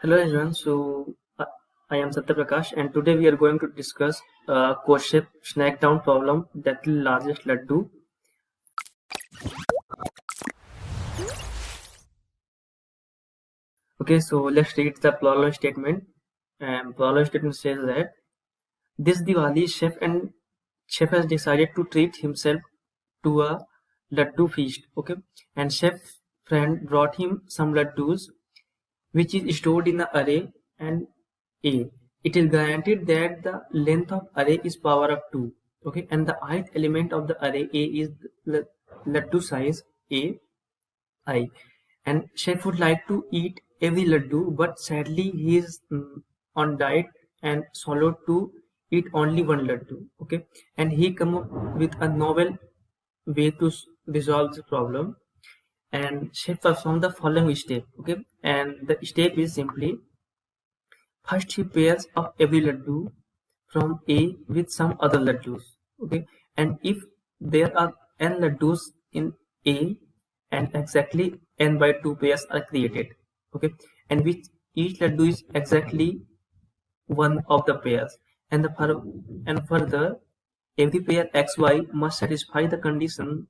Hello everyone, I am Satya Prakash and today we are going to discuss a question snack down problem that the largest laddu. Okay, so let's read the problem statement. And problem statement says that this Diwali chef has decided to treat himself to a laddu feast. Okay, and chef friend brought him some laddus which is stored in the array and A. It is guaranteed that the length of array is power of 2. Okay, and the ith element of the array A is the laddu size A I. And chef would like to eat every laddu, but sadly he is on diet and swallowed to eat only one laddu. Okay, and he come up with a novel way to resolve the problem and chef perform the following step. Okay, and the step is simply first he pairs up every laddu from A with some other laddus. Okay, and if there are n laddus in A and exactly n by 2 pairs are created. Okay, and which each laddu is exactly one of the pairs, and further every pair xy must satisfy the condition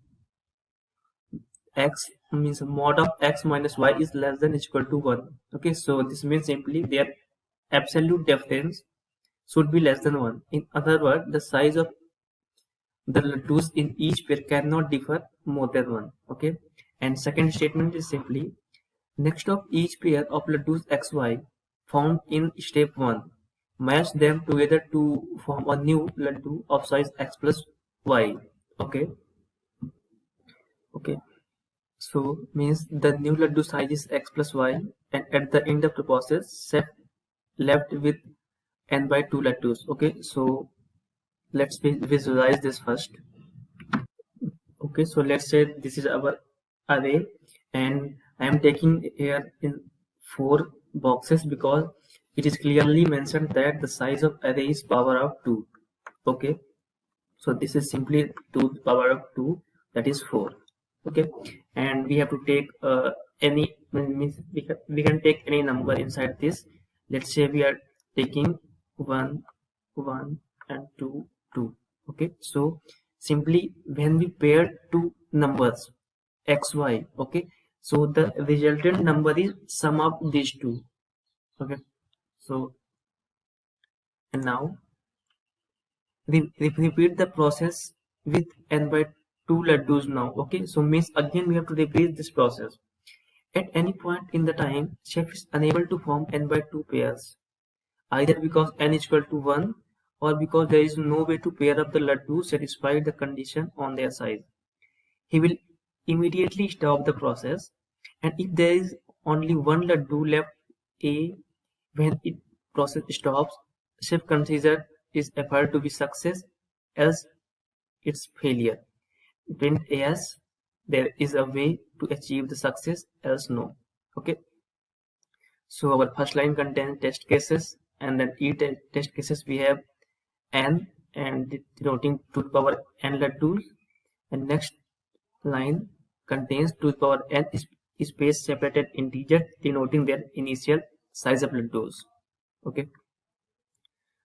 x means mod of x minus y is less than equal to 1. Okay, so this means simply their absolute difference should be less than 1. In other words, the size of the laddus in each pair cannot differ more than 1. Okay, and second statement is simply next of each pair of laddus xy found in step 1, match them together to form a new laddu of size x plus y. Okay, okay. So means the new laddu size is x plus y, and at the end of the process, chef left with n by 2 laddus. Okay, so let's visualize this first. Okay, so let's say this is our array, and I am taking here in 4 boxes because it is clearly mentioned that the size of array is power of 2. Okay, so this is simply 2 to the power of 2, that is 4. Okay, and we have to take any means we can take any number inside this. Let's say we are taking 1 1 and 2 2. Okay, so simply when we pair two numbers x y, okay, so the resultant number is sum of these two. Okay, so and now repeat the process with n by 2 laddus now. Okay, so means again we have to repeat this process. At any point in the time, chef is unable to form n by 2 pairs, either because n is equal to 1 or because there is no way to pair up the laddu satisfy the condition on their size. He will immediately stop the process, and if there is only one laddu left A when it process stops, chef consider his effort to be success, else it's failure. Print as there is a way to achieve the success, else no. Okay, so our first line contains test cases, and then each test cases we have n and denoting to the power n laddus, and next line contains to the power n space separated integer denoting their initial size of laddus. Okay,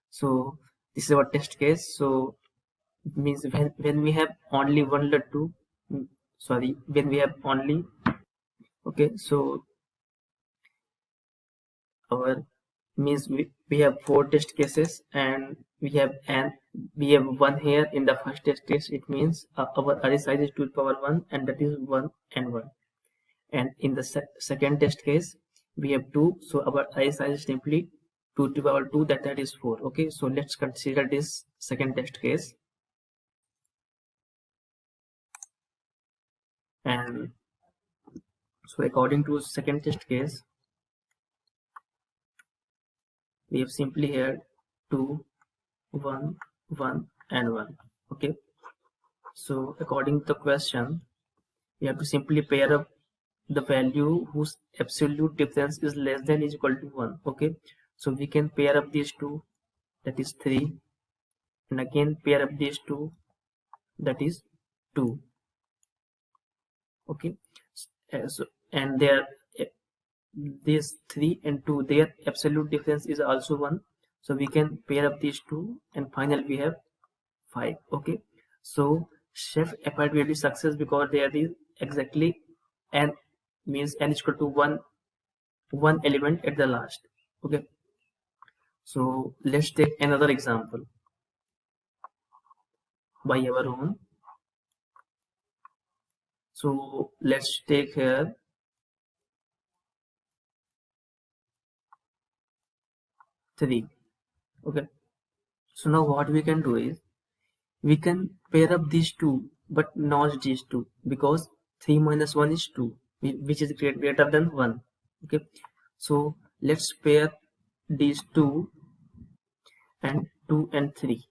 so this is our test case. So means when we have only one laddu, sorry, when we have only, okay, so our means we have 4 test cases, and we have one here in the first test case. It means our array size is 2 to the power 1, and that is 1 and 1. And in the second test case we have 2, so our array size is simply 2 to the power 2, that is 4. Okay, so let's consider this second test case. And so according to second test case, we have simply here 2 1 1 and 1. Okay, so according to the question, we have to simply pair up the value whose absolute difference is less than or equal to 1. Okay, so we can pair up these two, that is 3, and again pair up these two, that is 2. Okay, so and their these 3 and 2, their absolute difference is also 1, so we can pair up these two and finally we have 5. Okay, so chef appeared really success because there is exactly n, means n is equal to 1 element at the last. Okay, so let's take another example by our own. So let's take here 3. Okay, so now what we can do is we can pair up these two but not these two, because 3 minus 1 is 2, which is greater than 1. Okay, so let's pair these 2 and 2 and 3.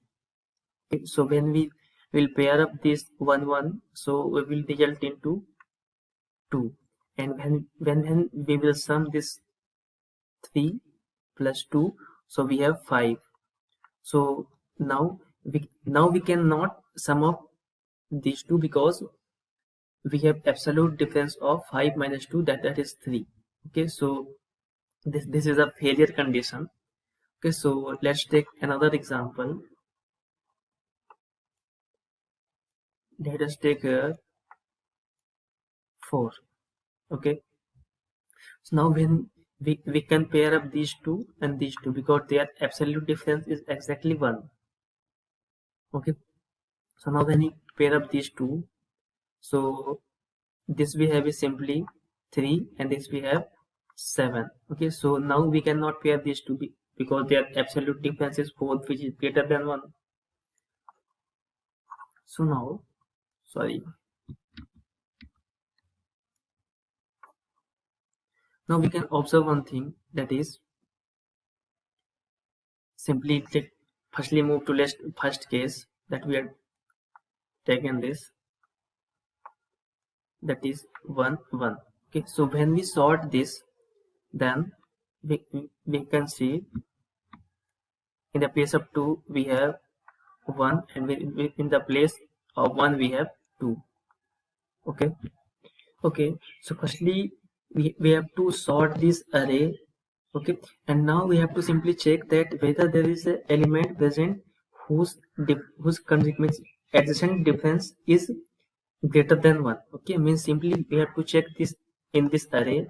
Okay, so when we will pair up this 1 1, so we will result into 2, and when we will sum this 3 plus 2, so we have 5. So now we cannot sum up these two because we have absolute difference of 5 minus 2, that is 3. Okay, so this is a failure condition. Okay, so let's take another example. Let us take 4. Okay, so now when we can pair up these two and these two because their absolute difference is exactly 1. Okay, so now when we pair up these two, so this we have is simply 3 and this we have 7. Okay, so now we cannot pair these two because their absolute difference is 4, which is greater than 1. So now, sorry, now we can observe one thing, that is simply take, firstly move to first case that we had taken this, that is 1 1. Okay, so when we sort this, then we can see in the place of 2 we have 1, and in the place of 1 we have 2. Okay, okay, so firstly we have to sort this array. Okay, and now we have to simply check that whether there is an element present whose consequence adjacent difference is greater than 1. Okay, means simply we have to check this in this array,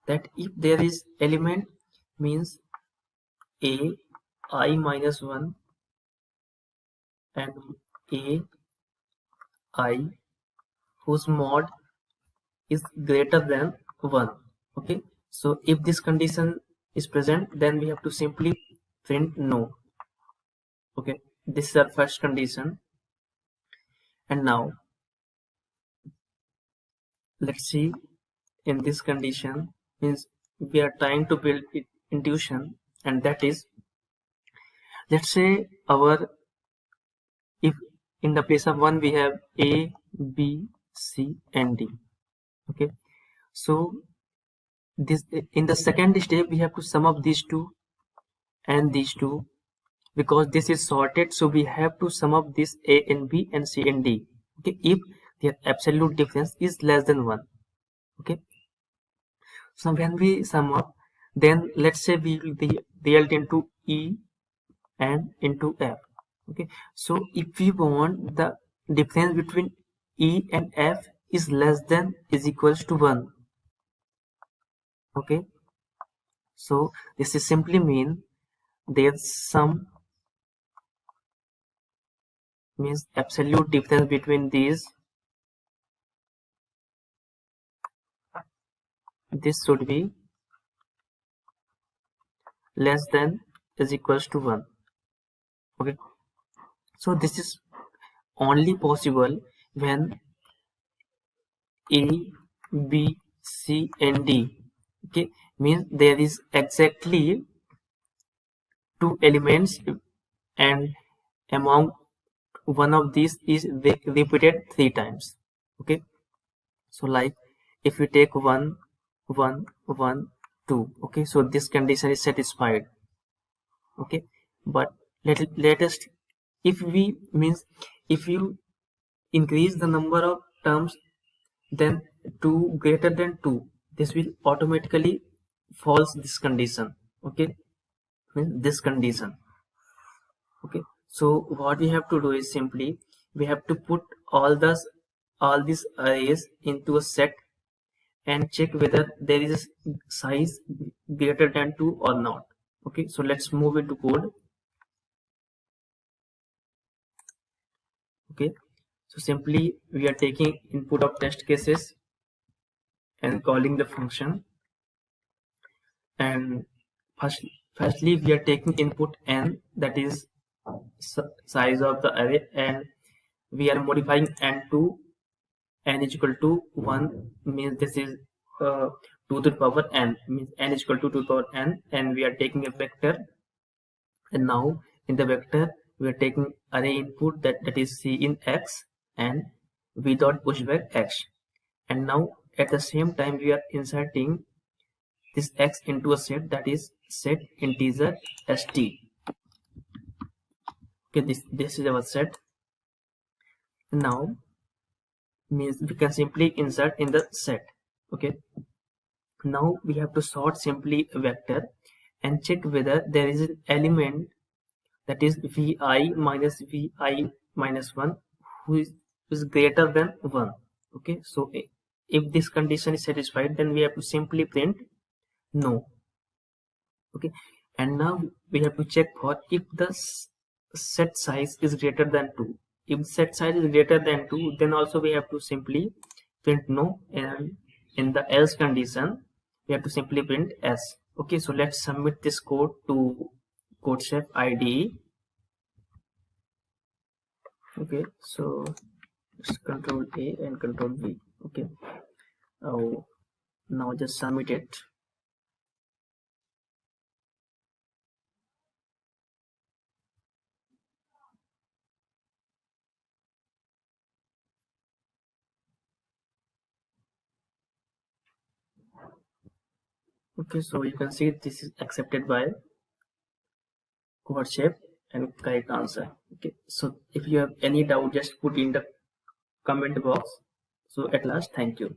that if there is element means a I minus 1 and a I whose mod is greater than 1. Okay, so if this condition is present, then we have to simply print no. Okay, this is our first condition. And now let's see, in this condition means we are trying to build intuition, and that is, let's say our, if in the place of 1 we have a b c and d. Okay, so this in the second step we have to sum up these two and these two, because this is sorted, so we have to sum up this a and b and c and d. Okay, if their absolute difference is less than 1. Okay, so when we sum up, then let's say we will result into e and into f. Okay, so if we want the difference between e and f is less than is equals to 1. Okay, so this is simply mean there's some means absolute difference between these, this should be less than is equals to 1. Okay, so this is only possible when a b c and d, okay, means there is exactly 2 elements, and among one of these is repeated 3 times. Okay, so like if we take 1 1 1 2, okay, so this condition is satisfied. Okay, but let us, if we means if you increase the number of terms then 2 greater than 2, this will automatically false this condition. Okay, this condition. Okay, so what we have to do is simply we have to put all these arrays into a set and check whether there is a size greater than 2 or not. Okay, so let's move into code. Okay, so simply we are taking input of test cases and calling the function, and firstly we are taking input n, that is size of the array, and we are modifying n to n is equal to 1, means this is 2 to the power n, means n is equal to 2 to the power n, and we are taking a vector, and now in the vector we are taking array input that is c in x and v dot pushback x, and now at the same time we are inserting this x into a set, that is set integer st. Okay, this is our set. Now means we can simply insert in the set. Okay, now we have to sort simply a vector and check whether there is an element, that is vi minus 1 who is greater than 1. Okay, so if this condition is satisfied, then we have to simply print no. Okay, and now we have to check for if the set size is greater than 2. If set size is greater than 2, then also we have to simply print no, and in the else condition we have to simply print s. Okay, so let's submit this code to CodeChef IDE. Okay, so it's Control A and Control V. Okay, now just submit it. Okay, so you can see this is accepted by CodeChef and correct answer. Okay, so if you have any doubt, just put in the comment box. So at last, thank you.